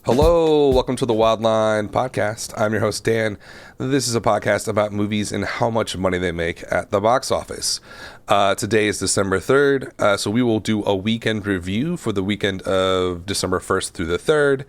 Hello, welcome to the Wildline Podcast. I'm your host, Dan. This is a podcast about movies and how much money they make at the box office. Today is December 3rd, so we will do a weekend review for the weekend of December 1st through the 3rd.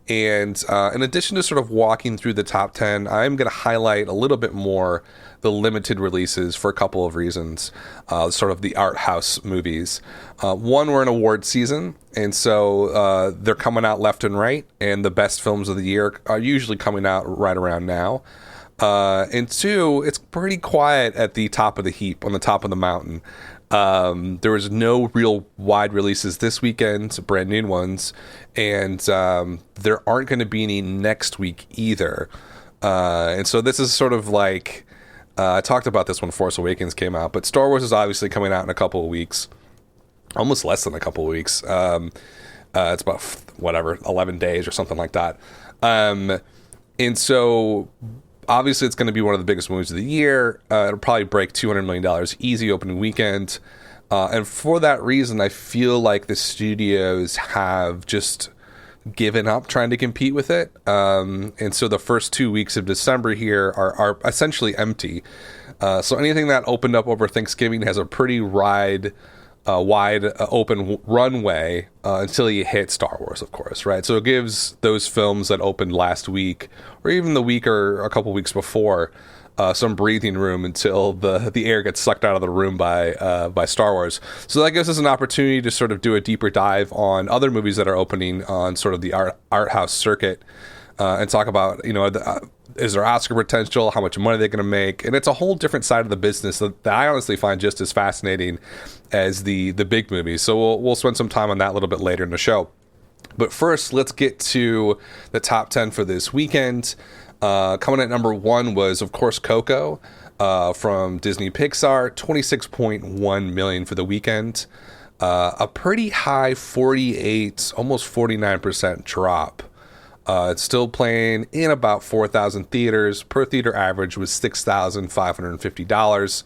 And in addition to sort of walking through the top 10, I'm going to highlight a little bit more the limited releases for a couple of reasons, sort of the art house movies. One, we're in award season, and so they're coming out left and right, and the best films of the year are usually coming out right around now. And two, it's pretty quiet at the top of the heap, on the top of the mountain. There was no real wide releases this weekend, brand new ones, and there aren't going to be any next week either. And so this is sort of like, I talked about this when Force Awakens came out, but Star Wars is obviously coming out in a couple of weeks, almost less than a couple of weeks. It's about 11 days or something like that. And so obviously it's going to be one of the biggest movies of the year. It'll probably break $200 million easy opening weekend. And for that reason, I feel like the studios have just given up trying to compete with it. And so the first 2 weeks of December here are essentially empty. So anything that opened up over Thanksgiving has a pretty wide open runway until you hit Star Wars, of course, right? So it gives those films that opened last week or even the week or a couple weeks before some breathing room until the air gets sucked out of the room by Star Wars. So that gives us an opportunity to sort of do a deeper dive on other movies that are opening on sort of the art house circuit and talk about, is there Oscar potential? How much money they're going to make? And it's a whole different side of the business that I honestly find just as fascinating as the big movies. So we'll spend some time on that a little bit later in the show. But first, let's get to the top 10 for this weekend. Coming at number 1 was, of course, Coco from Disney Pixar, $26.1 million for the weekend. A pretty high 48, almost 49% drop. It's still playing in about 4,000 theaters. Per theater average was $6,550.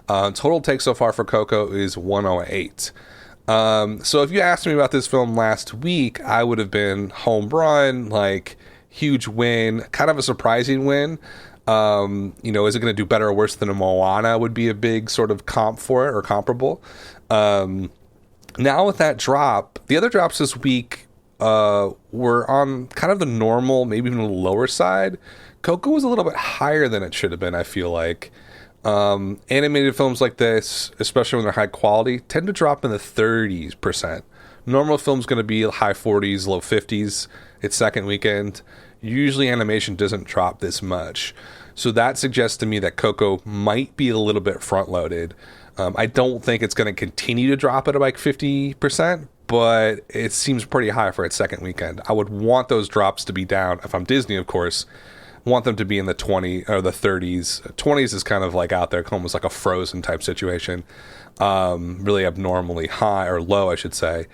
Total take so far for Coco is 108. So if you asked me about this film last week, I would have been home run, like huge win, kind of a surprising win. Is it going to do better or worse than a Moana would be a big sort of comp for it or comparable. Now with that drop, the other drops this week were on kind of the normal, maybe even a lower side. Coco was a little bit higher than it should have been, I feel like. Animated films like this, especially when they're high quality, tend to drop in the 30%. Normal film's going to be high 40s, low 50s. It's second weekend. Usually animation doesn't drop this much. So that suggests to me that Coco might be a little bit front-loaded. I don't think it's going to continue to drop at like 50%, but it seems pretty high for its second weekend. I would want those drops to be down, if I'm Disney, of course, want them to be in the 20 or the 30s. 20s is kind of like out there, almost like a Frozen type situation. Really abnormally high, or low, I should say.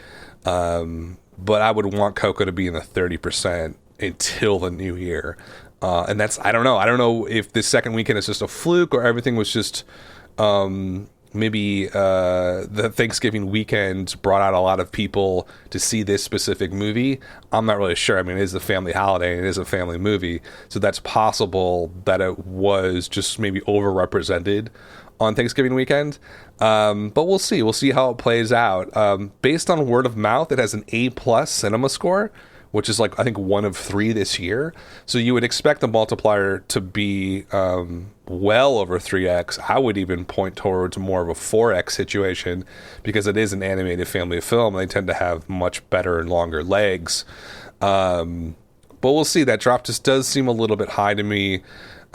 But I would want Coco to be in the 30% until the new year. And that's, I don't know. I don't know if this second weekend is just a fluke or everything was just maybe the Thanksgiving weekend brought out a lot of people to see this specific movie. I'm not really sure. I mean, it is a family holiday and it is a family movie. So that's possible that it was just maybe overrepresented on Thanksgiving weekend. But we'll see. We'll see how it plays out. Based on word of mouth, it has an A+ cinema score, which is like, I think, 1 of 3 this year. So you would expect the multiplier to be well over 3x. I would even point towards more of a 4x situation because it is an animated family film. They tend to have much better and longer legs. But we'll see. That drop just does seem a little bit high to me.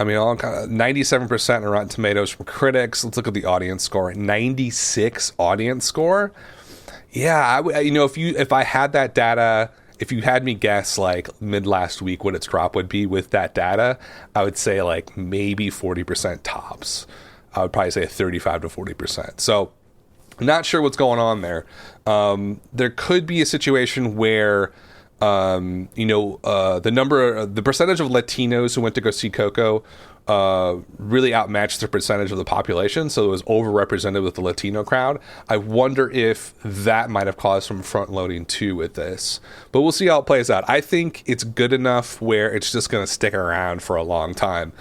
I mean, 97% on Rotten Tomatoes from critics. Let's look at the audience score. 96 audience score. Yeah, if I had that data, if you had me guess like mid last week what its drop would be with that data, I would say like maybe 40% tops. I would probably say 35 to 40%. So not sure what's going on there. There could be a situation where the percentage of Latinos who went to go see Coco really outmatched the percentage of the population, so it was overrepresented with the Latino crowd. I wonder if that might have caused some front loading too with this, but we'll see how it plays out. I think it's good enough where it's just going to stick around for a long time.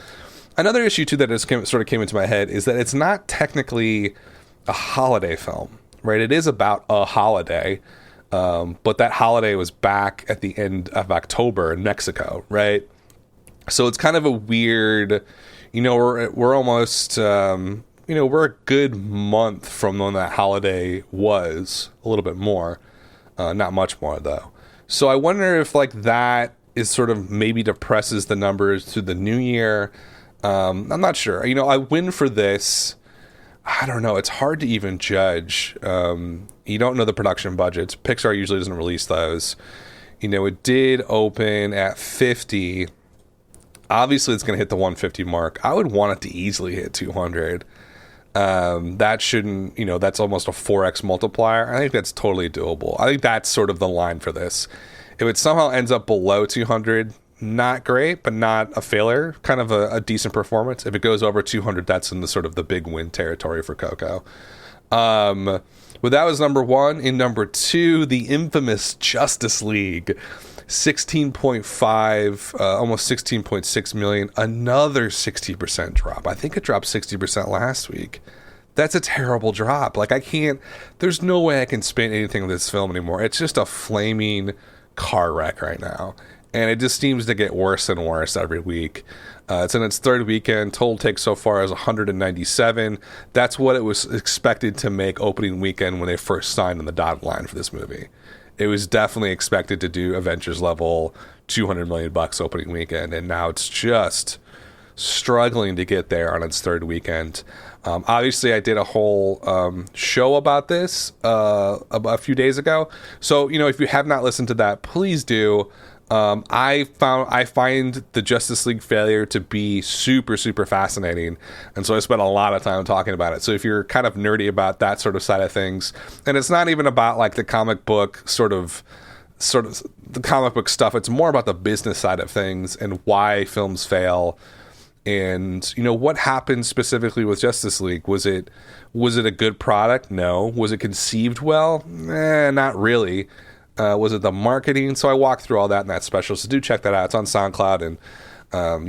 Another issue too that sort of came into my head is that it's not technically a holiday film, right? It is about a holiday, but that holiday was back at the end of October in Mexico, right? So it's kind of a weird, we're almost, we're a good month from when that holiday was, a little bit more, not much more though. So I wonder if like that is sort of maybe depresses the numbers to the new year. I'm not sure. I win for this. I don't know. It's hard to even judge. You don't know the production budgets. Pixar usually doesn't release those. It did open at 50. Obviously, it's going to hit the 150 mark. I would want it to easily hit 200. That shouldn't, that's almost a 4x multiplier. I think that's totally doable. I think that's sort of the line for this. If it somehow ends up below 200, not great, but not a failure. Kind of a decent performance. If it goes over 200, that's in the sort of the big win territory for Coco. But that was number one. In number two, the infamous Justice League. 16.5, almost 16.6 million, another 60% drop. I think it dropped 60% last week. That's a terrible drop. Like there's no way I can spin anything with this film anymore. It's just a flaming car wreck right now. And it just seems to get worse and worse every week. It's in its third weekend. Total take so far is 197. That's what it was expected to make opening weekend when they first signed on the dotted line for this movie. It was definitely expected to do Avengers level $200 million opening weekend, and now it's just struggling to get there on its third weekend. Obviously, I did a whole show about this a few days ago. So, if you have not listened to that, please do. I find the Justice League failure to be super, super fascinating. And so I spent a lot of time talking about it. So if you're kind of nerdy about that sort of side of things, and it's not even about like the comic book sort of the comic book stuff, it's more about the business side of things and why films fail. And, what happened specifically with Justice League? Was it a good product? No. Was it conceived well? Not really. Was it the marketing? So I walked through all that in that special. So do check that out. It's on SoundCloud and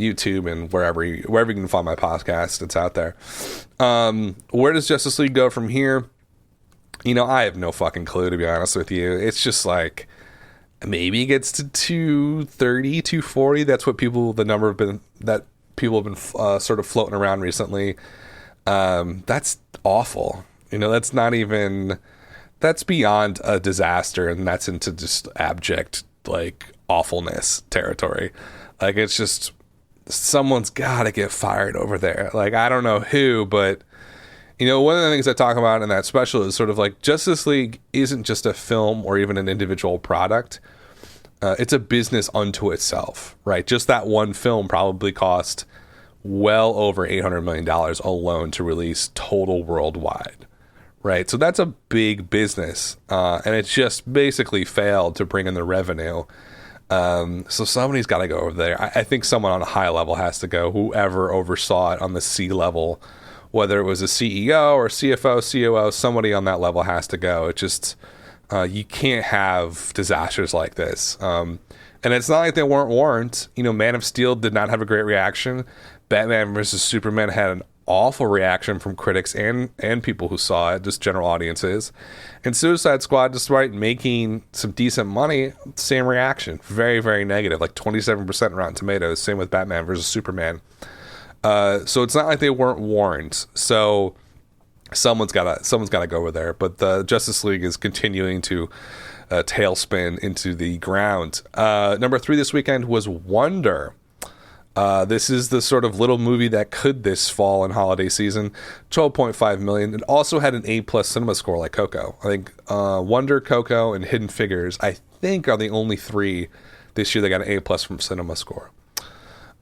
YouTube and wherever you can find my podcast. It's out there. Where does Justice League go from here? I have no fucking clue, to be honest with you. It's just like maybe it gets to 230, 240. That's what people have been sort of floating around recently. That's awful. That's not even. That's beyond a disaster, and that's into just abject, like, awfulness territory. Like, it's just, someone's got to get fired over there. Like, I don't know who, but, one of the things I talk about in that special is sort of like, Justice League isn't just a film or even an individual product. It's a business unto itself, right? Just that one film probably cost well over $800 million alone to release total worldwide. Right, so that's a big business, and it's just basically failed to bring in the revenue. So somebody's got to go over there. I think someone on a high level has to go, whoever oversaw it on the C level, whether it was a CEO or CFO, COO, somebody on that level has to go. It just, you can't have disasters like this. And it's not like they weren't warned. Man of Steel did not have a great reaction. Batman versus Superman had an awful reaction from critics and people who saw it, just general audiences. And Suicide Squad, despite making some decent money, same reaction. Very, very negative, like 27% Rotten Tomatoes. Same with Batman versus Superman. So it's not like they weren't warned. So someone's got to go over there. But the Justice League is continuing to tailspin into the ground. Number 3 this weekend was Wonder. This is the sort of little movie that could this fall and holiday season. 12.5 million. It also had an A+ cinema score like Coco. I think Wonder, Coco, and Hidden Figures, I think, are the only 3 this year that got an A+ from cinema score.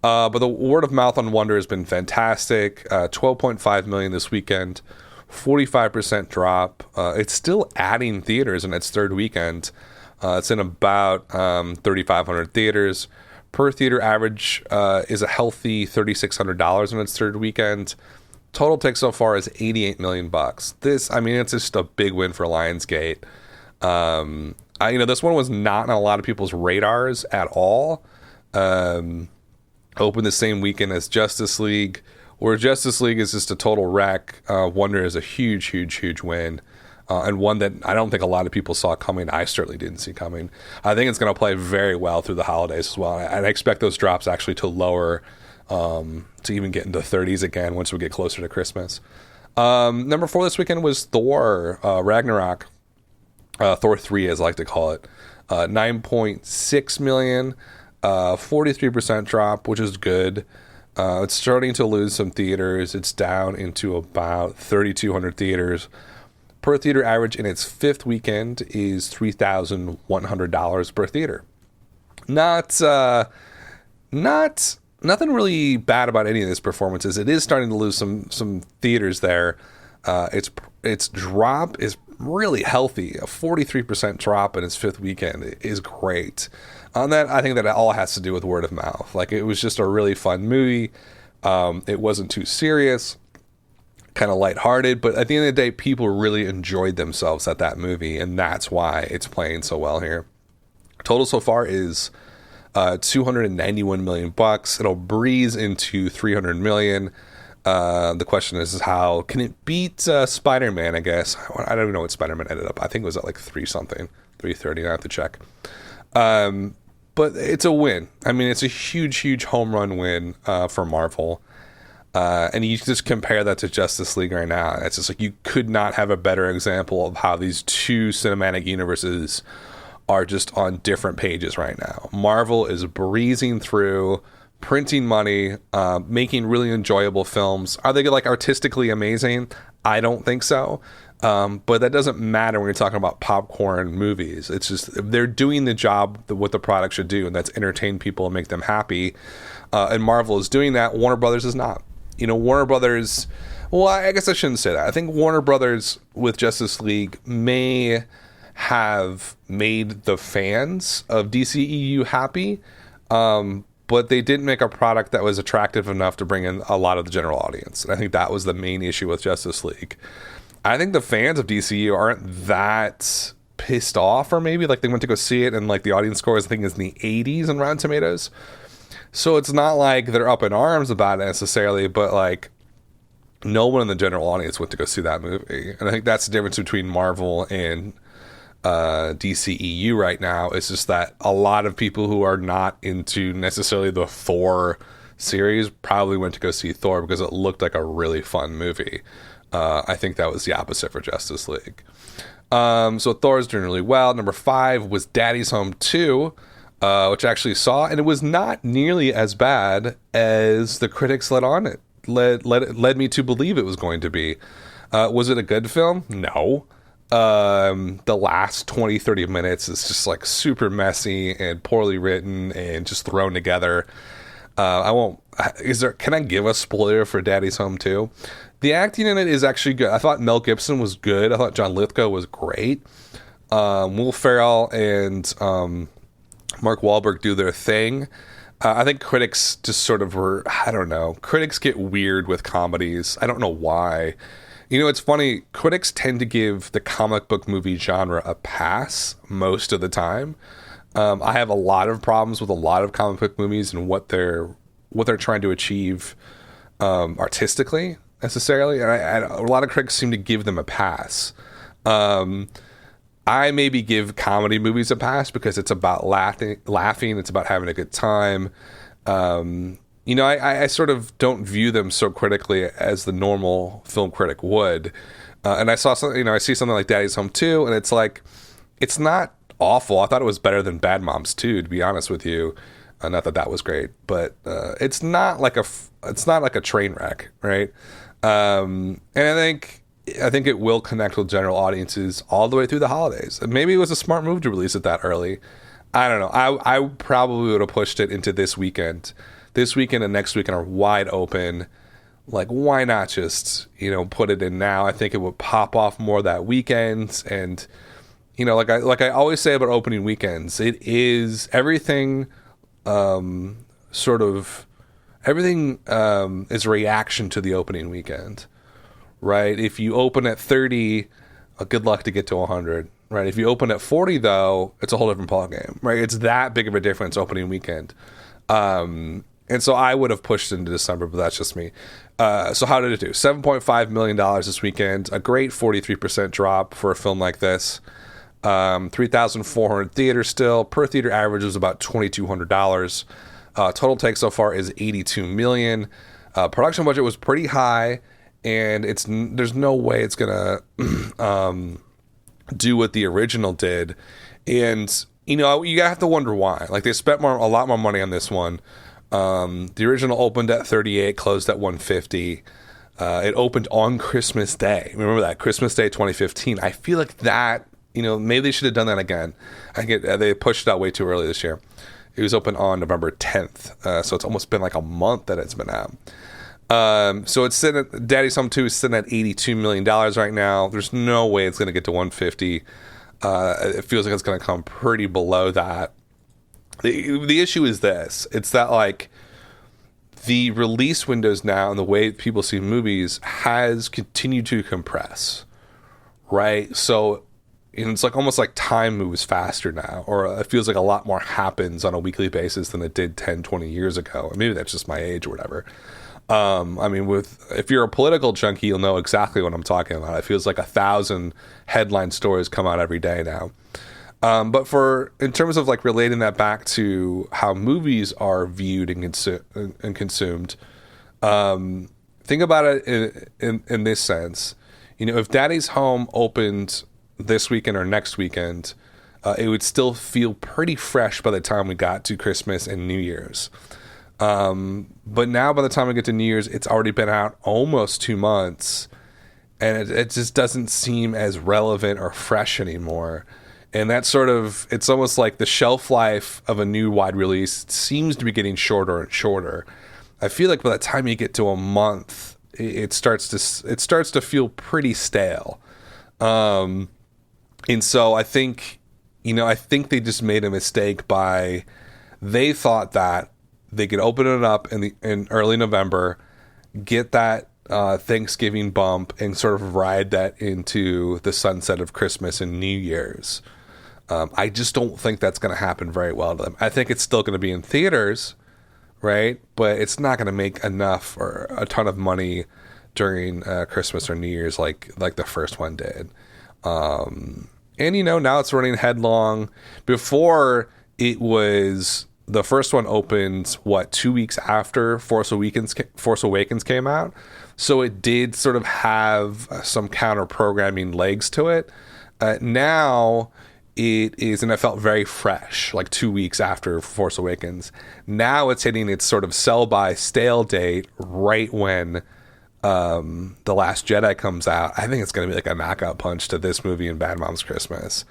But the word of mouth on Wonder has been fantastic. 12.5 million this weekend. 45% drop. It's still adding theaters in its third weekend. It's in about 3,500 theaters. Per theater average is a healthy $3,600 in its third weekend. Total take so far is $88 million. This, I mean, it's just a big win for Lionsgate. This one was not on a lot of people's radars at all. Opened the same weekend as Justice League, where Justice League is just a total wreck. Wonder is a huge, huge, huge win. And one that I don't think a lot of people saw coming. I certainly didn't see coming. I think it's going to play very well through the holidays as well. And I expect those drops actually to lower to even get into 30s again once we get closer to Christmas. Number 4 this weekend was Thor Ragnarok. Thor 3, as I like to call it. 9.6 million, 43% drop, which is good. It's starting to lose some theaters. It's down into about 3,200 theaters. Per theater average in its 5th weekend is $3,100 per theater. Nothing really bad about any of these performances. It is starting to lose some theaters there. Its drop is really healthy. A 43% drop in its 5th weekend is great. On that, I think that all has to do with word of mouth. Like, it was just a really fun movie. It wasn't too serious, kind of lighthearted, but at the end of the day, people really enjoyed themselves at that movie, and that's why it's playing so well here. Total so far is $291 million. It'll breeze into $300 million. The question is how can it beat Spider-Man, I guess. I don't even know what Spider-Man ended up. I think it was at like 330. I have to check. But it's a win. I mean, it's a huge, huge home run win for Marvel. And you just compare that to Justice League right now. It's just like you could not have a better example of how these two cinematic universes are just on different pages right now. Marvel is breezing through, printing money, making really enjoyable films. Are they like artistically amazing? I don't think so. But that doesn't matter when you're talking about popcorn movies. It's just they're doing the job what the product should do, and that's entertain people and make them happy. And Marvel is doing that. Warner Brothers is not. Warner Brothers, well, I guess I shouldn't say that. I think Warner Brothers with Justice League may have made the fans of DCEU happy, but they didn't make a product that was attractive enough to bring in a lot of the general audience. And I think that was the main issue with Justice League. I think the fans of DCEU aren't that pissed off, or maybe like they went to go see it and like the audience score is, I think, is in the 80s on Rotten Tomatoes. So it's not like they're up in arms about it necessarily, but like no one in the general audience went to go see that movie. And I think that's the difference between Marvel and DCEU right now. It's just that a lot of people who are not into necessarily the Thor series probably went to go see Thor because it looked like a really fun movie. I think that was the opposite for Justice League. So Thor's doing really well. Number 5 was Daddy's Home 2. Which I actually saw, and it was not nearly as bad as the critics led me to believe it was going to be. Was it a good film? No. The last 20-30 minutes is just like super messy and poorly written and just thrown together. Can I give a spoiler for Daddy's Home 2? The acting in it is actually good. I thought Mel Gibson was good. I thought John Lithgow was great. Will Ferrell and Mark Wahlberg do their thing. I think critics just sort of were, I don't know. Critics get weird with comedies. I don't know why. It's funny. Critics tend to give the comic book movie genre a pass most of the time. I have a lot of problems with a lot of comic book movies and what they're trying to achieve artistically necessarily. And a lot of critics seem to give them a pass. I maybe give comedy movies a pass because it's about laughing. It's about having a good time. I sort of don't view them so critically as the normal film critic would. And I saw something, I see something like Daddy's Home 2, and it's like, it's not awful. I thought it was better than Bad Moms 2, to be honest with you. Not that that was great, but it's not like a train wreck, right? And I think it will connect with general audiences all the way through the holidays. And maybe it was a smart move to release it that early. I don't know. I probably would have pushed it into this weekend. This weekend and next weekend are wide open. Like, why not just, put it in now? I think it would pop off more that weekend. And, like I always say about opening weekends, it is everything sort of everything is a reaction to the opening weekend, right? If you open at 30, good luck to get to 100, right? If you open at 40, though, it's a whole different ballgame, right? It's that big of a difference opening weekend. And so I would have pushed into December, but that's just me. So how did it do? $7.5 million this weekend, a great 43% drop for a film like this. 3,400 theaters still. Per theater average was about $2,200. Total take so far is $82 million. Production budget was pretty high, and there's no way it's gonna do what the original did. And you have to wonder why. Like, they spent a lot more money on this one. The original opened at 38, closed at 150. It opened on Christmas Day. Remember that, Christmas Day 2015. I feel like that, maybe they should have done that again. I think they pushed it out way too early this year. It was open on November 10th, so it's almost been like a month that it's been out. So it's sitting at, Daddy's Home 2 is sitting at $82 million right now. There's no way it's going to get to 150. It feels like it's going to come pretty below that. The issue is this. It's that, like, the release windows now and the way people see movies has continued to compress, right? So it's like almost like time moves faster now, or it feels like a lot more happens on a weekly basis than it did 10, 20 years ago. Maybe that's just my age or whatever. If you're a political junkie, you'll know exactly what I'm talking about. It feels like 1,000 headline stories come out every day now. But in terms of like relating that back to how movies are viewed and consumed, think about it in this sense. If Daddy's Home opened this weekend or next weekend, it would still feel pretty fresh by the time we got to Christmas and New Year's. But now by the time we get to New Year's, it's already been out almost 2 months, and it just doesn't seem as relevant or fresh anymore. And that's it's almost like the shelf life of a new wide release seems to be getting shorter and shorter. I feel like by the time you get to a month, it starts to feel pretty stale. And so I think they just made a mistake they thought that they could open it up in early November, get that Thanksgiving bump, and sort of ride that into the sunset of Christmas and New Year's. I just don't think that's going to happen very well to them. I think it's still going to be in theaters, right? But it's not going to make enough or a ton of money during Christmas or New Year's like the first one did. And now it's running headlong. Before, it was the first one opened 2 weeks after Force Awakens came out, so it did sort of have some counter programming legs to it. Now it is, and it felt very fresh, like 2 weeks after Force Awakens. Now it's hitting its sort of sell by stale date right when The Last Jedi comes out. I think it's going to be like a knockout punch to this movie and Bad Moms Christmas.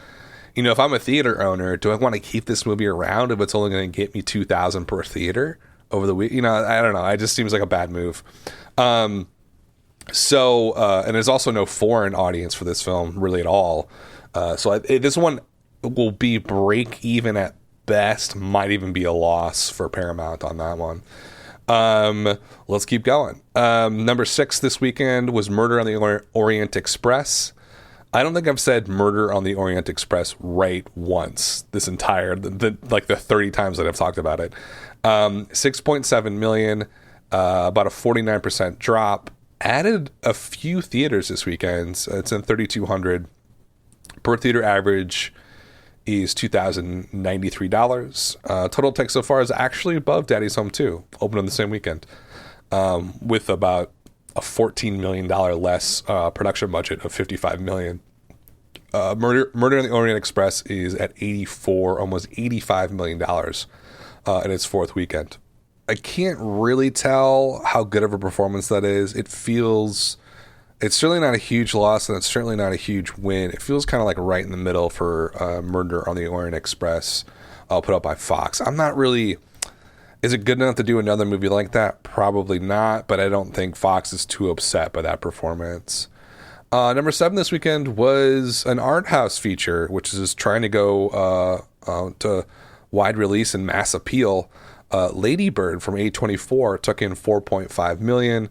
If I'm a theater owner, do I want to keep this movie around if it's only going to get me $2,000 per theater over the week? I don't know. It just seems like a bad move. And there's also no foreign audience for this film really at all. This one will be break even at best, might even be a loss for Paramount on that one. Let's keep going. Number 6 this weekend was Murder on the Orient Express. I don't think I've said Murder on the Orient Express right once this entire, the 30 times that I've talked about it. 6.7 million, about a 49% drop. Added a few theaters this weekend. It's in 3,200. Per theater average is $2,093. Total take so far is actually above Daddy's Home 2, open on the same weekend, with about a $14 million less production budget of $55 million. Murder on the Orient Express is at almost $85 million in its fourth weekend. I can't really tell how good of a performance that is. It's certainly not a huge loss, and it's certainly not a huge win. It feels kind of like right in the middle for Murder on the Orient Express, put up by Fox. I'm not really... Is it good enough to do another movie like that? Probably not, but I don't think Fox is too upset by that performance. Number 7 this weekend was an art house feature, which is trying to go to wide release and mass appeal. Lady Bird from A24 took in 4.5 million,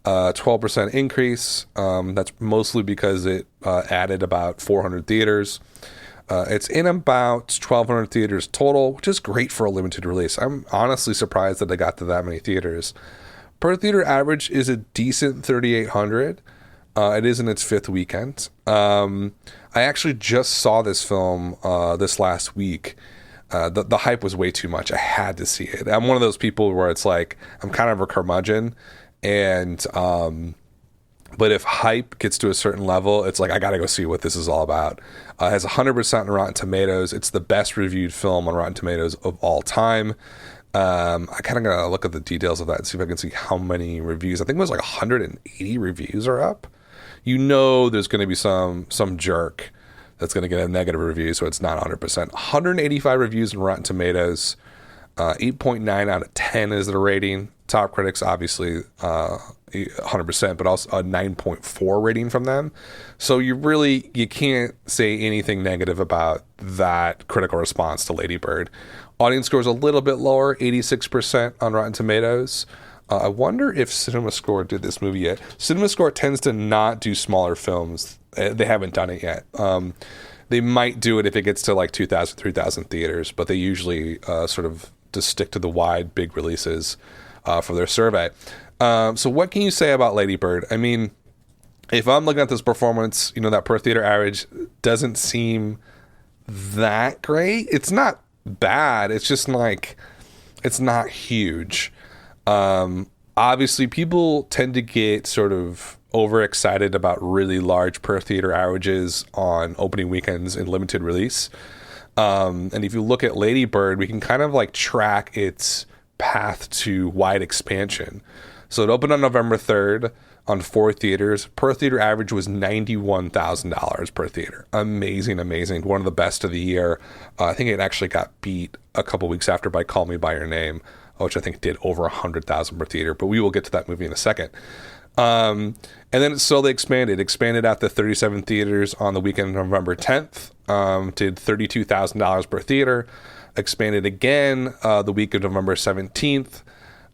12% increase. That's mostly because it added about 400 theaters. It's in about 1,200 theaters total, which is great for a limited release. I'm honestly surprised that they got to that many theaters. Per theater average is a decent 3,800. It is in its fifth weekend. I actually just saw this film this last week. The hype was way too much. I had to see it. I'm one of those people where it's like, I'm kind of a curmudgeon, and but if hype gets to a certain level, it's like, I gotta go see what this is all about. It has 100% on Rotten Tomatoes. It's the best reviewed film on Rotten Tomatoes of all time. I kind of gotta look at the details of that and see if I can see how many reviews. I think it was like 180 reviews are up. You know, there's going to be some jerk that's going to get a negative review, so it's not 100%. 185 reviews on Rotten Tomatoes, 8.9 out of 10 is the rating. Top critics, obviously, 100%, but also a 9.4 rating from them. So you can't say anything negative about that critical response to Lady Bird. Audience score is a little bit lower, 86% on Rotten Tomatoes. I wonder if CinemaScore did this movie yet. CinemaScore tends to not do smaller films. They haven't done it yet. They might do it if it gets to like 2,000, 3,000 theaters, but they usually sort of just stick to the wide, big releases for their survey. So what can you say about Lady Bird? I mean, if I'm looking at this performance, that per theater average doesn't seem that great. It's not bad. It's just like, it's not huge. Obviously people tend to get sort of overexcited about really large per theater averages on opening weekends in limited release. And if you look at Lady Bird, we can kind of like track its path to wide expansion. So it opened on November 3rd on 4 theaters. Per theater average was $91,000 per theater. Amazing. One of the best of the year. I think it actually got beat a couple weeks after by Call Me By Your Name, which I think did over 100,000 per theater, but we will get to that movie in a second. And then it slowly expanded out to 37 theaters on the weekend of November 10th, did $32,000 per theater, expanded again the week of November 17th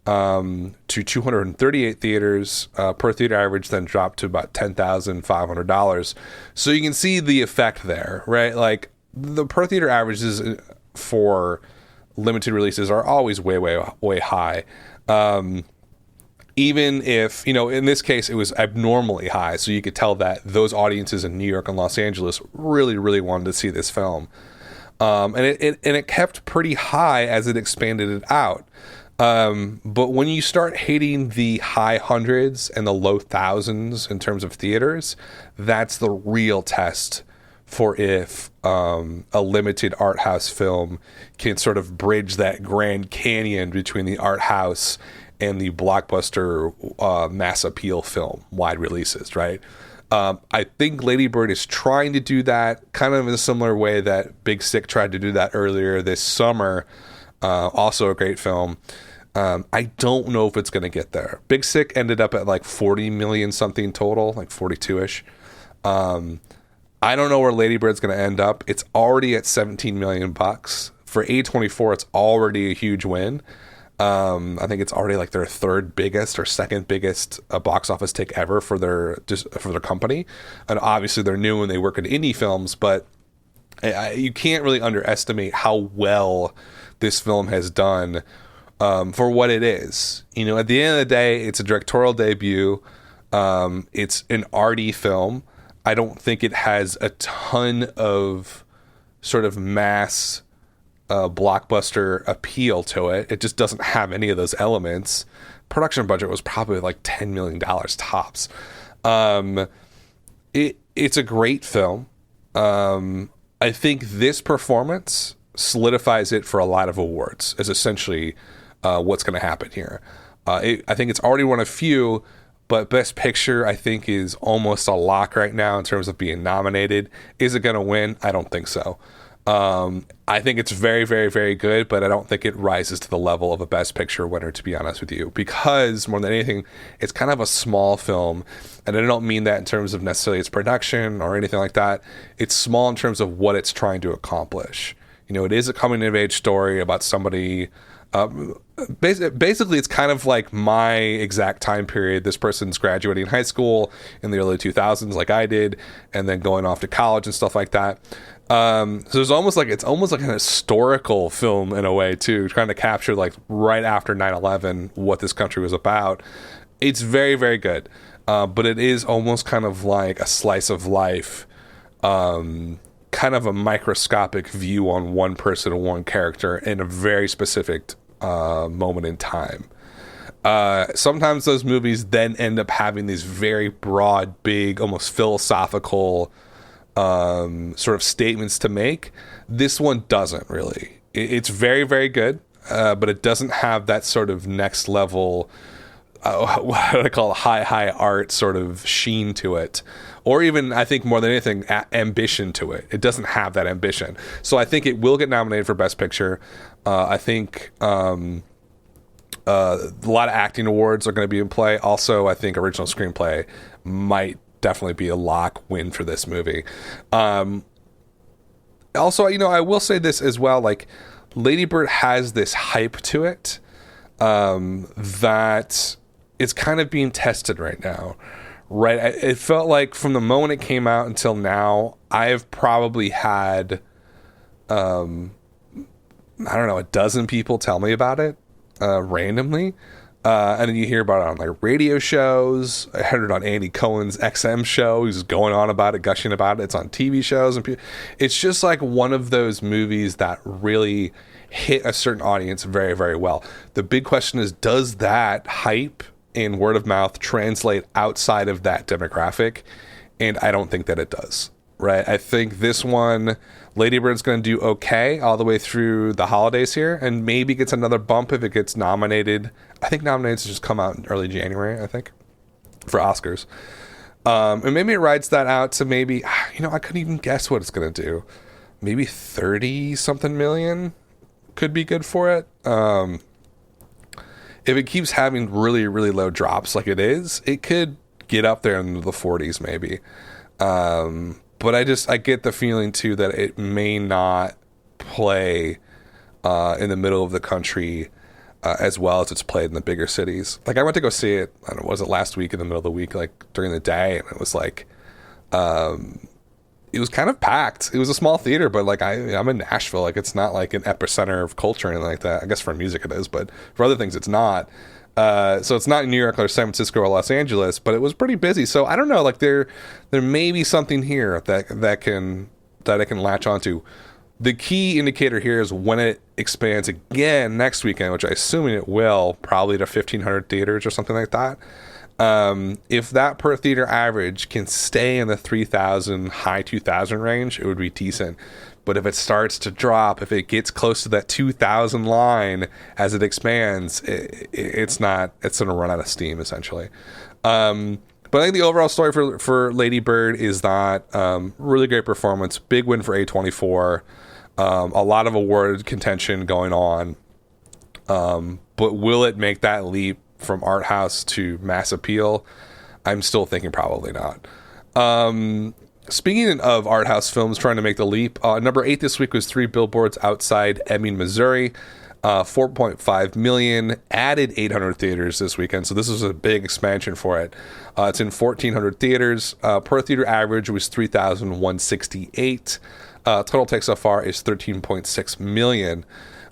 to 238 theaters. Per theater average then dropped to about $10,500. So you can see the effect there, right? Like the per theater averages for limited releases are always way high. Even if, in this case, it was abnormally high. So you could tell that those audiences in New York and Los Angeles really, really wanted to see this film. And it kept pretty high as it expanded it out. But when you start hitting the high hundreds and the low thousands in terms of theaters, that's the real test for if a limited art house film can sort of bridge that Grand Canyon between the art house and the blockbuster mass appeal film wide releases, right? I think Lady Bird is trying to do that kind of in a similar way that Big Sick tried to do that earlier this summer. Also a great film. I don't know if it's going to get there. Big Sick ended up at like 40 million something total, like 42-ish. I don't know where Lady Bird's going to end up. It's already at 17 million bucks. For A24, it's already a huge win. I think it's already like their third biggest or second biggest box office take ever for their company. And obviously they're new and they work in indie films, but you can't really underestimate how well this film has done for what it is. At the end of the day, it's a directorial debut. It's an arty film. I don't think it has a ton of sort of mass blockbuster appeal to it. It just doesn't have any of those elements. Production budget was probably like $10 million tops. It's a great film. I think this performance solidifies it for a lot of awards, is essentially what's going to happen here. I think it's already won a few, but Best Picture, I think, is almost a lock right now in terms of being nominated. Is it going to win? I don't think so. I think it's very, very, very good, but I don't think it rises to the level of a Best Picture winner, to be honest with you, because more than anything, it's kind of a small film, and I don't mean that in terms of necessarily its production or anything like that. It's small in terms of what it's trying to accomplish. It is a coming-of-age story about somebody Basically, it's kind of like my exact time period. This person's graduating high school in the early 2000s, like I did, and then going off to college and stuff like that. So it's almost like an historical film in a way too, trying to capture like right after 9/11 what this country was about. It's very, very good, but it is almost kind of like a slice of life, kind of a microscopic view on one person and one character in a very specific moment in time. Sometimes those movies then end up having these very broad, big, almost philosophical sort of statements to make. This one doesn't really. It's very, very good, but it doesn't have that sort of next level, what do I call it, high art sort of sheen to it. Or even, I think more than anything, ambition to it. It doesn't have that ambition. So I think it will get nominated for Best Picture. I think a lot of acting awards are going to be in play. Also, I think original screenplay might definitely be a lock win for this movie. Also, I will say this as well, like Lady Bird has this hype to it that it's kind of being tested right now, right? It felt like from the moment it came out until now, I've probably had, I don't know, a dozen people tell me about it randomly. And then you hear about it on like radio shows. I heard it on Andy Cohen's XM show. He's going on about it, gushing about it. It's on TV shows. And it's just like one of those movies that really hit a certain audience very, very well. The big question is, does that hype and word of mouth translate outside of that demographic? And I don't think that it does, right? I think this one, Lady Bird's going to do okay all the way through the holidays here, and maybe gets another bump if it gets nominated. I think nominations just come out in early January, I think, for Oscars. And maybe it rides that out to maybe, I couldn't even guess what it's going to do. Maybe 30-something million could be good for it. If it keeps having really, really low drops like it is, it could get up there in the 40s maybe. But I get the feeling too that it may not play in the middle of the country as well as it's played in the bigger cities. Like I went to go see it, I don't know, was it last week in the middle of the week, like during the day, and it was like, it was kind of packed. It was a small theater, but like I'm in Nashville, like it's not like an epicenter of culture or anything like that. I guess for music it is, but for other things it's not. So it's not in New York or San Francisco or Los Angeles, but it was pretty busy. So I don't know, like there may be something here that I can latch onto. The key indicator here is when it expands again next weekend, which I assume it will, probably to 1,500 theaters or something like that. If that per theater average can stay in the 3,000, high 2,000 range, it would be decent. But if it starts to drop, if it gets close to that 2,000 line as it expands, it's going to run out of steam essentially. But I think the overall story for Lady Bird is that really great performance, big win for A24, a lot of award contention going on. But will it make that leap from art house to mass appeal? I'm still thinking probably not. Speaking of art house films trying to make the leap, number 8 this week was 3 Billboards Outside Ebbing, Missouri. 4.5 million, added 800 theaters this weekend, so this is a big expansion for it. It's in 1,400 theaters. Per theater average was 3,168. Total take so far is 13.6 million.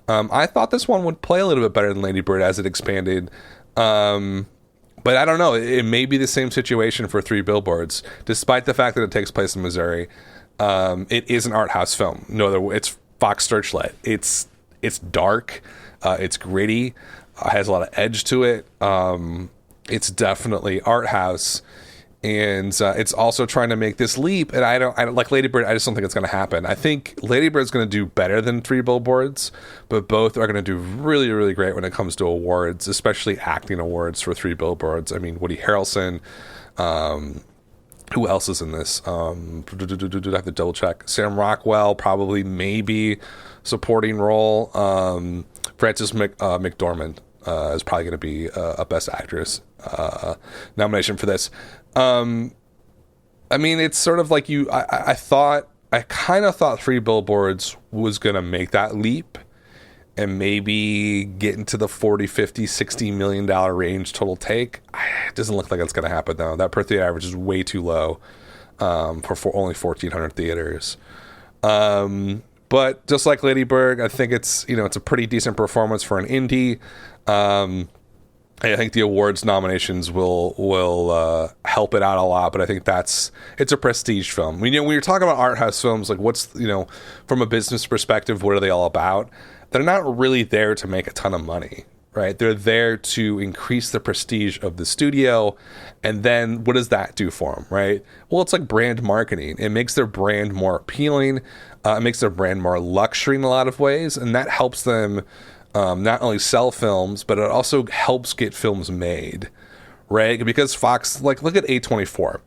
I thought this one would play a little bit better than Lady Bird as it expanded. But I don't know. It may be the same situation for 3 Billboards, despite the fact that it takes place in Missouri. It is an art house film. No, it's Fox Searchlight. It's dark, it's gritty, has a lot of edge to it. It's definitely art house, and it's also trying to make this leap. And I don't like Lady Bird. I just don't think it's going to happen. I think Lady Bird's going to do better than 3 Billboards, but both are going to do really, really great when it comes to awards, especially acting awards for 3 Billboards. I mean, Woody Harrelson. Who else is in this? I have to double check. Sam Rockwell, probably, maybe supporting role. Frances McDormand is probably going to be a Best Actress nomination for this. I mean, it's sort of like I kind of thought 3 Billboards was going to make that leap and maybe get into the 40, 50, $60 million range total take. It doesn't look like it's going to happen, though. That per theater average is way too low for only 1,400 theaters. But just like Lady Bird, I think it's a pretty decent performance for an indie. I think the awards nominations will help it out a lot, but I think it's a prestige film. When you're talking about art house films, like what's from a business perspective, what are they all about? They're not really there to make a ton of money, right? They're there to increase the prestige of the studio, and then what does that do for them, right? Well, it's like brand marketing. It makes their brand more appealing. It makes their brand more luxury in a lot of ways, and that helps them not only sell films, but it also helps get films made, right? Because Fox, look at A24.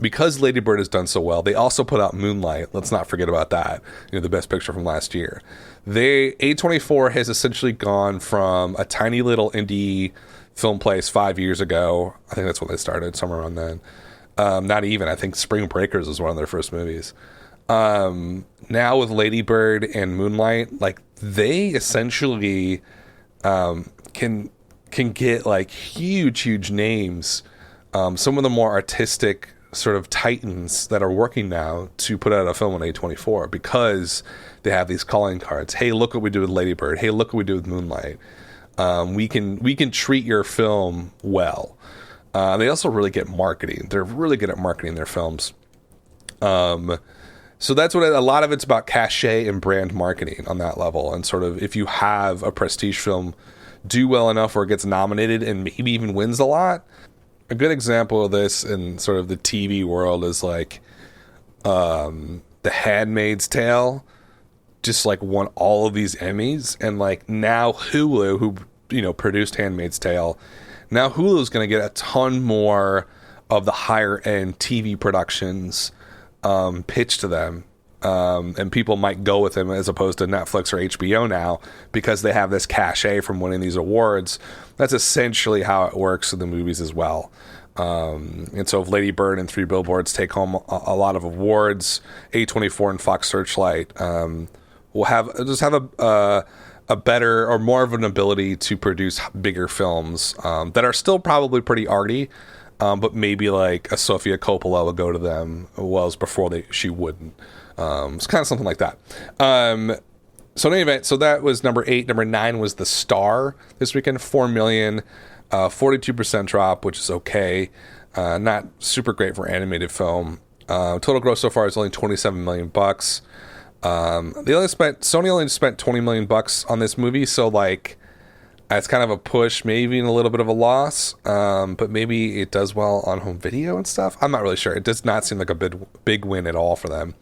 Because Lady Bird has done so well, they also put out Moonlight. Let's not forget about that. The best picture from last year. A24 has essentially gone from a tiny little indie film place 5 years ago. I think that's when they started, somewhere around then. Not even. I think Spring Breakers was one of their first movies. Now with Lady Bird and Moonlight, they essentially can get huge names. Some of the more artistic sort of titans that are working now to put out a film on A24 because they have these calling cards. Hey, look what we do with Lady Bird. Hey, look what we do with Moonlight. We can treat your film well. They also really get marketing. They're really good at marketing their films. So that's what a lot of it's about, cachet and brand marketing on that level. And sort of if you have a prestige film do well enough where it gets nominated and maybe even wins a lot. A good example of this in sort of the TV world is The Handmaid's Tale just won all of these Emmys, and now Hulu, who produced Handmaid's Tale, now Hulu's going to get a ton more of the higher end TV productions pitched to them, and people might go with them as opposed to Netflix or HBO now because they have this cachet from winning these awards. That's essentially how it works in the movies as well. And so if Lady Bird and Three Billboards take home a lot of awards, A24 and Fox Searchlight will have a better or more of an ability to produce bigger films that are still probably pretty arty, but maybe like a Sofia Coppola would go to them, whereas before she wouldn't. It's kind of something like that. So in any event, so that was number 8. Number 9 was The Star this weekend, 4 million, 42% drop, which is okay. Not super great for animated film. Total gross so far is only $27 million. Sony only spent $20 million on this movie, so like it's kind of a push, maybe in a little bit of a loss, but maybe it does well on home video and stuff. I'm not really sure. It does not seem like a big win at all for them.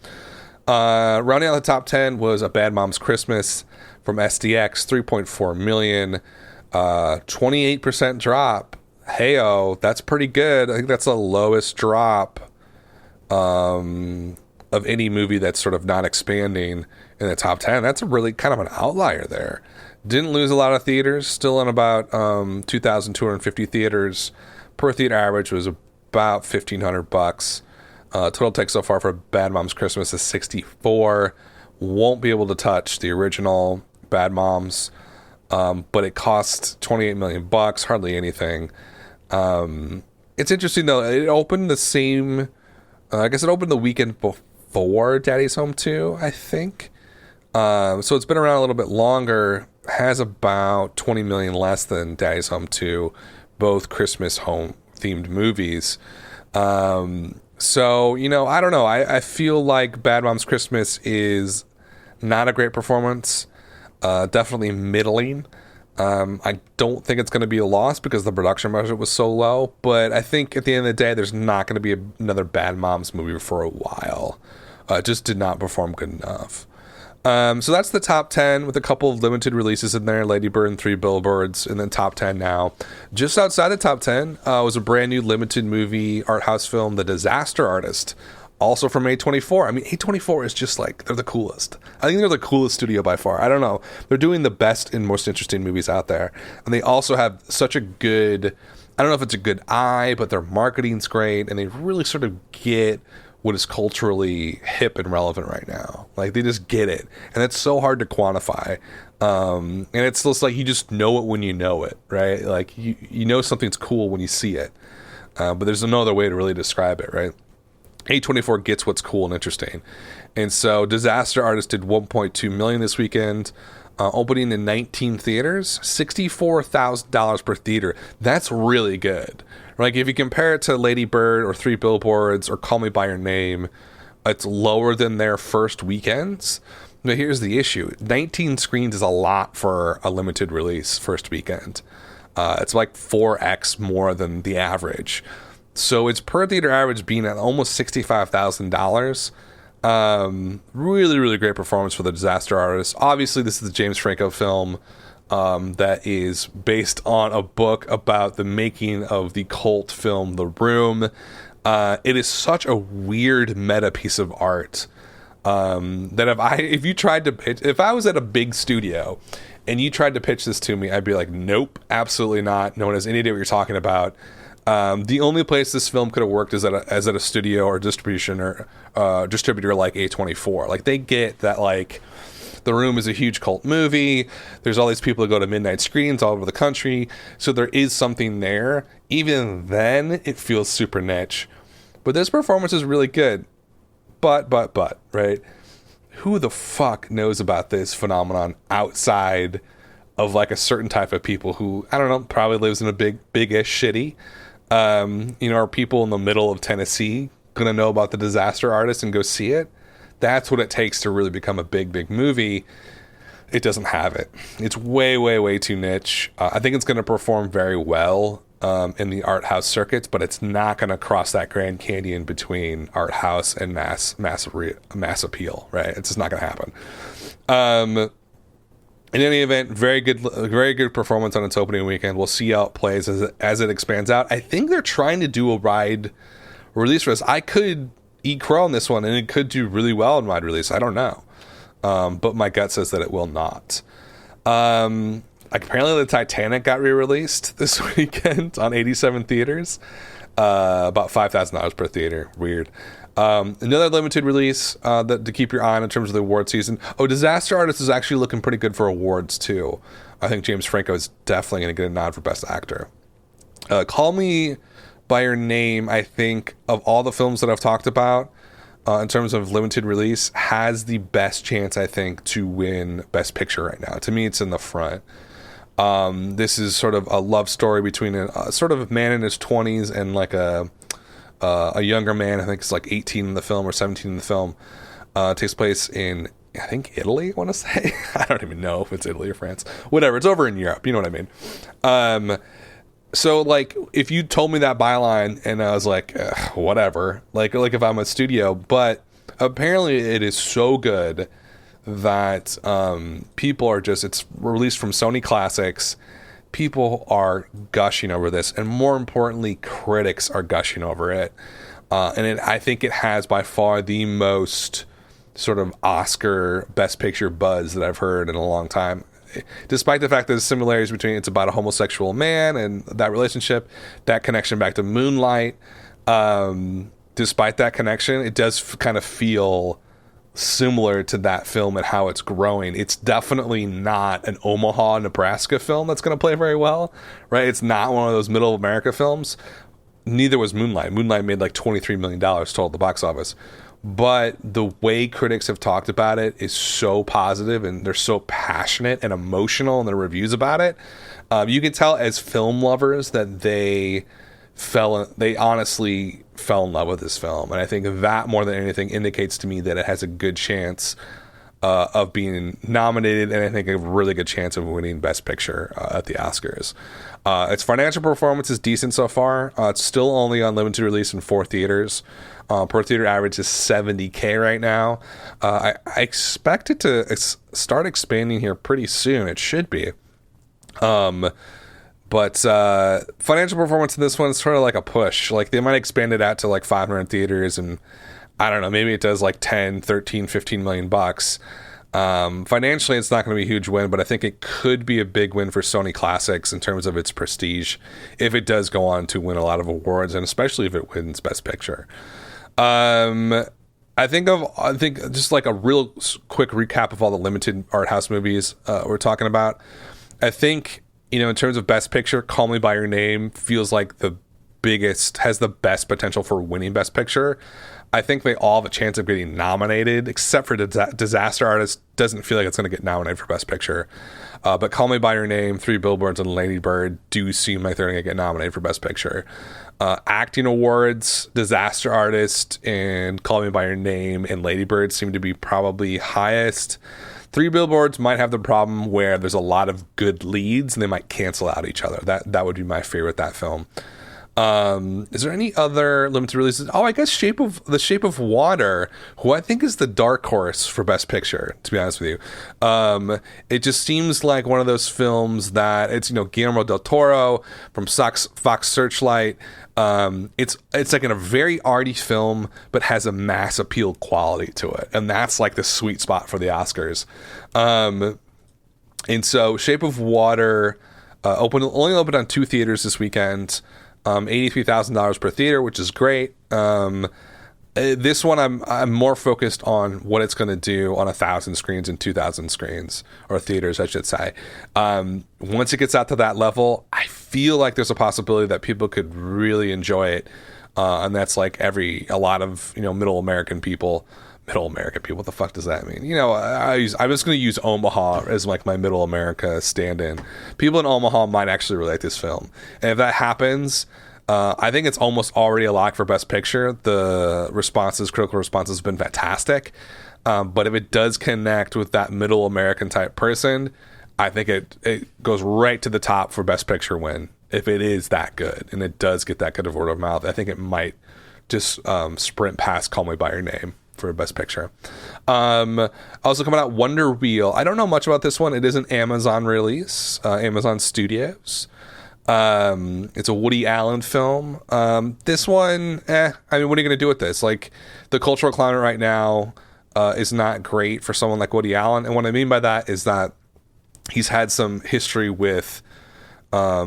Rounding out the top 10 was A Bad Mom's Christmas from SDX, 3.4 million, 28% drop. Heyo, that's pretty good. I think that's the lowest drop of any movie that's sort of not expanding in the top 10. That's a really kind of an outlier there. Didn't lose a lot of theaters, still in about 2,250 theaters. Per theater average was about $1,500. Total take so far for Bad Moms Christmas is 64. Won't be able to touch the original Bad Moms, but it cost $28 million, hardly anything. It's interesting though. It opened the same. I guess it opened the weekend before Daddy's Home 2, I think. So it's been around a little bit longer. Has about 20 million less than Daddy's Home 2, both Christmas home themed movies. So, I don't know. I feel like Bad Moms Christmas is not a great performance. Definitely middling. I don't think it's going to be a loss because the production budget was so low. But I think at the end of the day, there's not going to be another Bad Moms movie for a while. It just did not perform good enough. So that's the top 10 with a couple of limited releases in there. Lady Bird and Three Billboards, and then top 10 now. Just outside the top 10 was a brand new limited movie art house film, The Disaster Artist, also from A24. I mean, A24 is just they're the coolest. I think they're the coolest studio by far. I don't know. They're doing the best and most interesting movies out there. And they also have such a good, I don't know if it's a good eye, but their marketing's great, and they really sort of get what is culturally hip and relevant right now. Like, they just get it, and it's so hard to quantify. And it's just like, you just know it when you know it, right? Like, you know something's cool when you see it, but there's no other way to really describe it, right? A24 gets what's cool and interesting. And so Disaster Artist did 1.2 million this weekend, opening in 19 theaters, $64,000 per theater. That's really good. Like, if you compare it to Lady Bird or Three Billboards or Call Me By Your Name, it's lower than their first weekends. But here's the issue. 19 screens is a lot for a limited release first weekend. It's like 4x more than the average. So its per theater average being at almost $65,000. Really, really great performance for the Disaster Artist. Obviously, this is the James Franco film that is based on a book about the making of the cult film The Room. It is such a weird meta piece of art that if I was at a big studio and you tried to pitch this to me, I'd be like, nope, absolutely not. No one has any idea what you're talking about. The only place this film could have worked is at a studio or distributor like A24. Like, they get that, like, The Room is a huge cult movie. There's all these people that go to midnight screens all over the country. So there is something there. Even then, it feels super niche. But this performance is really good. But, right? Who the fuck knows about this phenomenon outside of, like, a certain type of people who, I don't know, probably lives in a big-ish city. Are people in the middle of Tennessee gonna know about the Disaster Artist and go see it? That's what it takes to really become a big movie. It doesn't have it. It's way too niche. I think it's gonna perform very well in the art house circuits, but it's not gonna cross that Grand Canyon between art house and mass appeal, right? It's just not gonna happen. In any event, very good performance on its opening weekend. We'll see how it plays as it expands out. I think they're trying to do a wide release for this. I could eat crow on this one, and it could do really well in wide release. I don't know. But my gut says that it will not. Apparently, the Titanic got re-released this weekend on 87 theaters. About $5,000 per theater. Weird. Another limited release to keep your eye on in terms of the award season. Disaster Artist is actually looking pretty good for awards, too. I think James Franco is definitely going to get a nod for Best Actor. Call Me By Your Name, I think, of all the films that I've talked about, in terms of limited release, has the best chance, I think, to win Best Picture right now. To me, it's in the front. This is sort of a love story between a sort of man in his 20s and like a younger man. I think it's like 18 in the film or 17 in the film. Takes place in, I think, Italy, I want to say. I don't even know if it's Italy or France. Whatever, it's over in Europe. You know what I mean? So, like, if you told me that byline and I was like, whatever. Like if I'm a studio. But apparently it is so good that people are just, it's released from Sony Classics. People are gushing over this, and more importantly, critics are gushing over it. I think it has by far the most sort of Oscar Best Picture buzz that I've heard in a long time. Despite the fact that there's similarities between it's about a homosexual man and that relationship, that connection back to Moonlight. Despite that connection, it does kind of feel similar to that film and how it's growing. It's definitely not an Omaha, Nebraska film that's going to play very well, right? It's not one of those middle of America films. Neither was Moonlight. Moonlight made like $23 million total at the box office. But the way critics have talked about it is so positive, and they're so passionate and emotional in their reviews about it. You can tell as film lovers that they honestly fell in love with this film, and I think that more than anything indicates to me that it has a good chance of being nominated, and I think a really good chance of winning Best Picture at the Oscars. Its financial performance is decent so far. It's still only on limited release in 4 theaters. Per theater average is $70K right now. I expect it to start expanding here pretty soon. It should be. But financial performance in this one is sort of like a push. Like, they might expand it out to like 500 theaters, and I don't know, maybe it does like 10, 13, 15 million bucks. Financially, it's not going to be a huge win, but I think it could be a big win for Sony Classics in terms of its prestige if it does go on to win a lot of awards, and especially if it wins Best Picture. Um, I think just like a real quick recap of all the limited art house movies we're talking about. I think, in terms of Best Picture, Call Me by Your Name feels like has the best potential for winning Best Picture. I think they all have a chance of getting nominated, except for Disaster Artist doesn't feel like it's going to get nominated for Best Picture. But Call Me by Your Name, Three Billboards, and Lady Bird do seem like they're going to get nominated for Best Picture. Acting awards, Disaster Artist and Call Me by Your Name and Lady Bird seem to be probably highest. Three Billboards might have the problem where there's a lot of good leads and they might cancel out each other. That would be my fear with that film. Is there any other limited releases? Oh, I guess Shape of Water, who I think is the dark horse for Best Picture, to be honest with you. It just seems like one of those films that it's, Guillermo del Toro from Fox Searchlight. It's like in a very arty film, but has a mass appeal quality to it. And that's like the sweet spot for the Oscars. And so Shape of Water, only opened on 2 theaters this weekend. $83,000 per theater, which is great. This one, I'm more focused on what it's going to do on 1,000 screens and 2,000 screens, or theaters, I should say. Once it gets out to that level, I feel like there's a possibility that people could really enjoy it, and that's like a lot of middle American people. Middle American people, what the fuck does that mean? I was going to use Omaha as like my Middle America stand-in. People in Omaha might actually relate this film, and if that happens, I think it's almost already a lock for Best Picture. The critical responses have been fantastic, but if it does connect with that Middle American type person, I think it goes right to the top for Best Picture win. If it is that good and it does get that good of word of mouth, I think it might just sprint past Call Me by Your Name for Best Picture. Also coming out, Wonder Wheel. I don't know much about this one. It is an Amazon release, Amazon Studios. It's a Woody Allen film. This one, what are you going to do with this? Like, the cultural climate right now is not great for someone like Woody Allen. And what I mean by that is that he's had some history with, I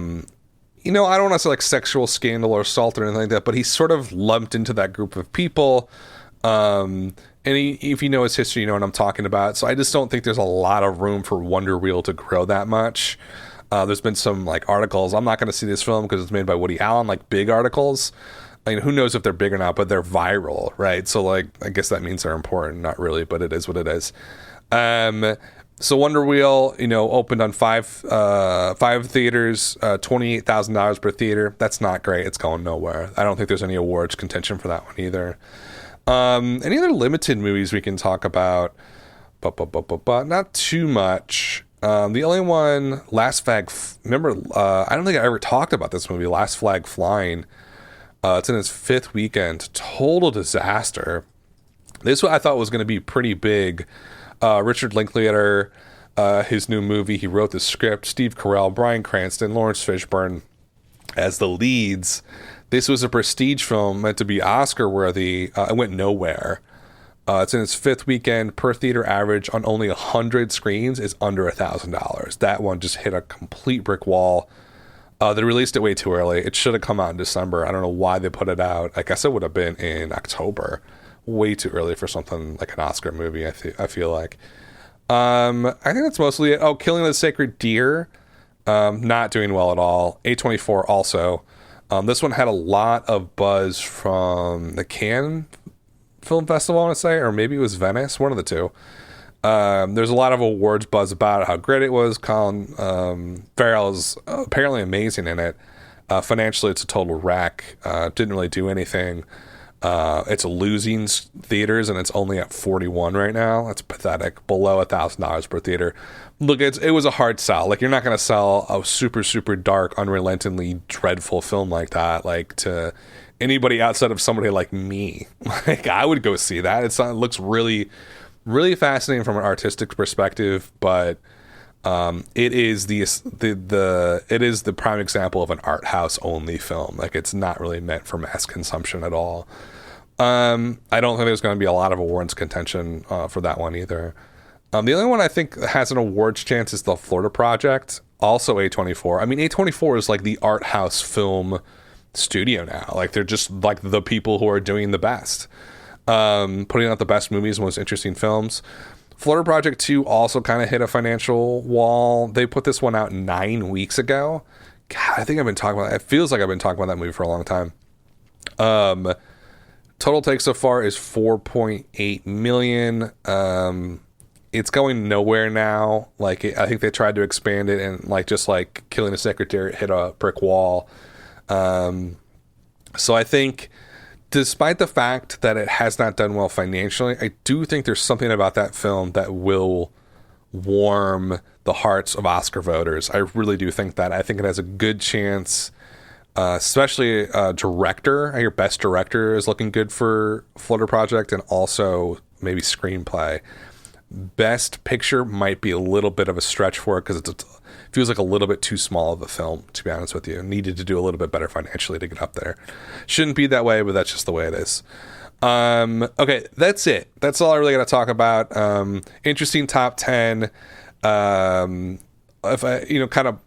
don't want to say like sexual scandal or assault or anything like that, but he's sort of lumped into that group of people. And if you know his history, you know what I'm talking about. So I just don't think there's a lot of room for Wonder Wheel to grow that much. There's been some like articles. I'm not going to see this film because it's made by Woody Allen, like big articles. I mean, who knows if they're big or not, but they're viral, right? So like, I guess that means they're important. Not really, but it is what it is. So Wonder Wheel, opened on five theaters, $28,000 per theater. That's not great. It's going nowhere. I don't think there's any awards contention for that one either. Any other limited movies we can talk about? Not too much. The only one, Last Flag. Remember, I don't think I ever talked about this movie, Last Flag Flying. It's in its 5th weekend. Total disaster. This one I thought was going to be pretty big. Richard Linklater, his new movie, he wrote the script. Steve Carell, Bryan Cranston, Lawrence Fishburne as the leads. This was a prestige film meant to be Oscar worthy. It went nowhere. It's in its 5th weekend. Per theater average on only 100 screens is under $1,000. That one just hit a complete brick wall. They released it way too early. It should have come out in December. I don't know why they put it out. I guess it would have been in October. Way too early for something like an Oscar movie, I feel like. I think that's mostly it. Oh, Killing of the Sacred Deer. Not doing well at all. A24 also. This one had a lot of buzz from the Cannes Film Festival, I want to say, or maybe it was Venice, one of the two. There's a lot of awards buzz about how great it was. Colin Farrell is apparently amazing in it. Financially, it's a total wreck. Didn't really do anything. It's losing theaters, and it's only at 41 right now. That's pathetic. Below $1,000 per theater. Look, it was a hard sell. Like, you're not going to sell a super, super dark, unrelentingly dreadful film like that, like, to anybody outside of somebody like me. Like, I would go see that. It looks really, really fascinating from an artistic perspective, but it is it is the prime example of an art house only film. Like, it's not really meant for mass consumption at all. I don't think there's going to be a lot of awards contention for that one either. The only one I think has an awards chance is The Florida Project, also A24. I mean, A24 is like the art house film studio now. Like they're just like the people who are doing the best, putting out the best movies, most interesting films. Florida Project 2 also kind of hit a financial wall. They put this one out 9 weeks ago. God, I think I've been talking about it. It feels like I've been talking about that movie for a long time. Total take so far is 4.8 million. It's going nowhere now. Like I think they tried to expand it, and like just like Killing a Secretary hit a brick wall. So I think, despite the fact that it has not done well financially, I do think there's something about that film that will warm the hearts of Oscar voters. I really do think that. I think it has a good chance, especially director. I hear best director is looking good for Florida Project, and also maybe screenplay. Best picture might be a little bit of a stretch for it because it feels like a little bit too small of a film, to be honest with you. Needed to do a little bit better financially to get up there. Shouldn't be that way, but that's just the way it is. Okay, that's it. That's all I really got to talk about. Interesting top 10. If I, kind of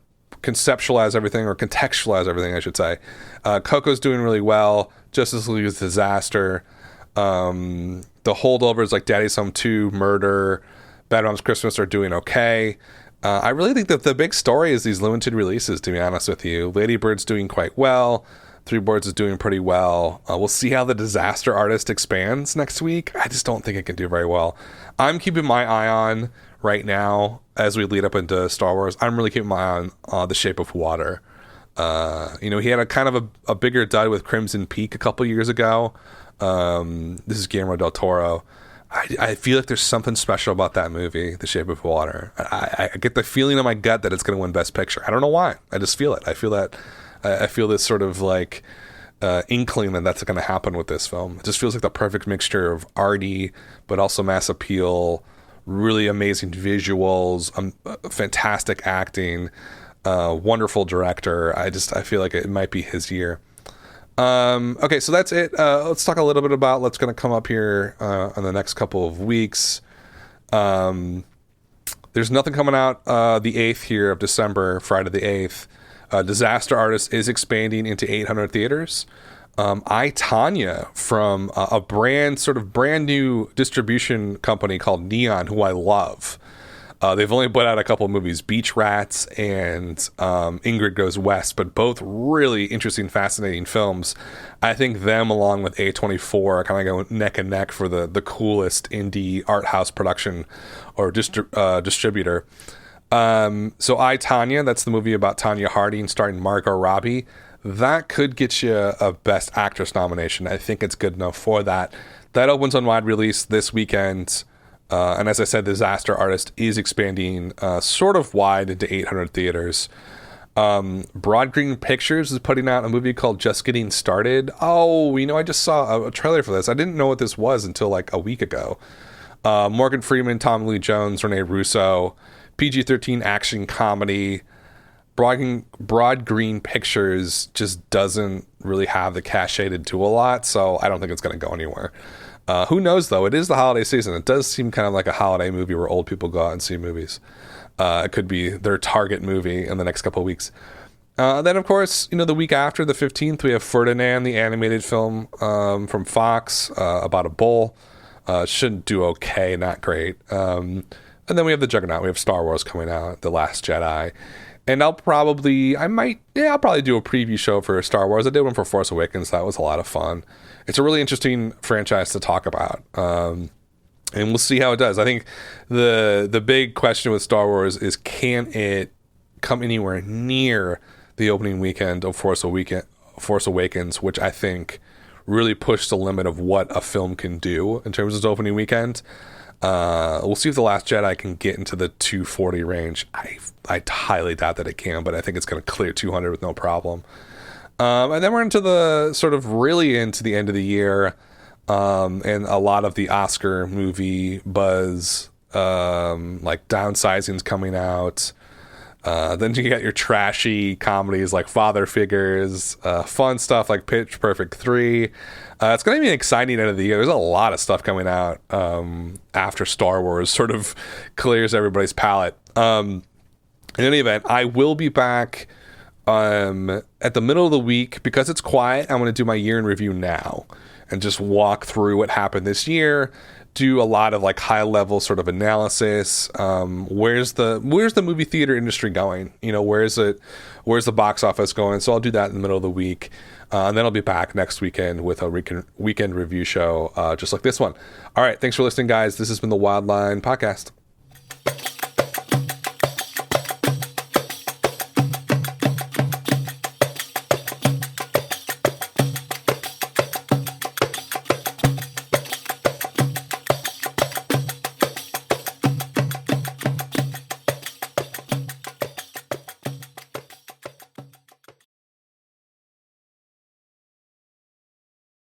conceptualize everything, or contextualize everything, I should say. Coco's doing really well. Justice League is a disaster. The holdovers like Daddy's Home 2, Murder, Bad Moms Christmas are doing okay. I really think that the big story is these limited releases, to be honest with you. Lady Bird's doing quite well. Three Boards is doing pretty well. We'll see how The Disaster Artist expands next week. I just don't think it can do very well. I'm keeping my eye on right now as we lead up into Star Wars. I'm really keeping my eye on The Shape of Water. He had a kind of a bigger dud with Crimson Peak a couple years ago. This is Guillermo del Toro. I feel like there's something special about that movie, The Shape of Water. I get the feeling in my gut that it's going to win Best Picture. I don't know why. I just feel it. I feel that. I feel this sort of like inkling that that's going to happen with this film. It just feels like the perfect mixture of arty, but also mass appeal, really amazing visuals, fantastic acting, wonderful director. I feel like it might be his year. Okay, so that's it. Let's talk a little bit about what's going to come up here in the next couple of weeks. There's nothing coming out the 8th here of December, Friday the 8th. Disaster Artist is expanding into 800 theaters. I, Tonya, from a brand new distribution company called Neon, who I love. They've only put out a couple of movies, Beach Rats and Ingrid Goes West, but both really interesting, fascinating films. I think them, along with A24, kind of go neck and neck for the coolest indie art house production or distributor. So I, Tonya, that's the movie about Tonya Harding starring Margot Robbie. That could get you a Best Actress nomination. I think it's good enough for that. That opens on wide release this weekend. And as I said, Disaster Artist is expanding sort of wide into 800 theaters. Broad Green Pictures is putting out a movie called Just Getting Started. Oh, I just saw a trailer for this. I didn't know what this was until like a week ago. Morgan Freeman, Tommy Lee Jones, Rene Russo, PG-13 action comedy. Broad Green Pictures just doesn't really have the cachet to do a lot, so I don't think it's going to go anywhere. Who knows, though? It is the holiday season. It does seem kind of like a holiday movie where old people go out and see movies. It could be their target movie in the next couple of weeks. Then, of course, the week after, the 15th, we have Ferdinand, the animated film from Fox about a bull. Should do okay, not great. And then we have the Juggernaut. We have Star Wars coming out, The Last Jedi. And I'll probably do a preview show for Star Wars. I did one for Force Awakens. That was a lot of fun. It's a really interesting franchise to talk about. And we'll see how it does. I think the big question with Star Wars is, can it come anywhere near the opening weekend of Force Awakens, which I think really pushed the limit of what a film can do in terms of its opening weekend. We'll see if The Last Jedi can get into the 240 range. I highly doubt that it can, but I think it's going to clear 200 with no problem. And then we're into the end of the year, and a lot of the Oscar movie buzz, like Downsizing's coming out. Then you got your trashy comedies like Father Figures, fun stuff like Pitch Perfect 3. It's going to be an exciting end of the year. There's a lot of stuff coming out after Star Wars sort of clears everybody's palate. In any event, I will be back At the middle of the week, because it's quiet, I'm going to do my year in review now and just walk through what happened this year, do a lot of like high level sort of analysis. Where's the movie theater industry going? You know, where's the box office going? So I'll do that in the middle of the week. And then I'll be back next weekend with a weekend review show, just like this one. All right. Thanks for listening, guys. This has been the Wildline Podcast.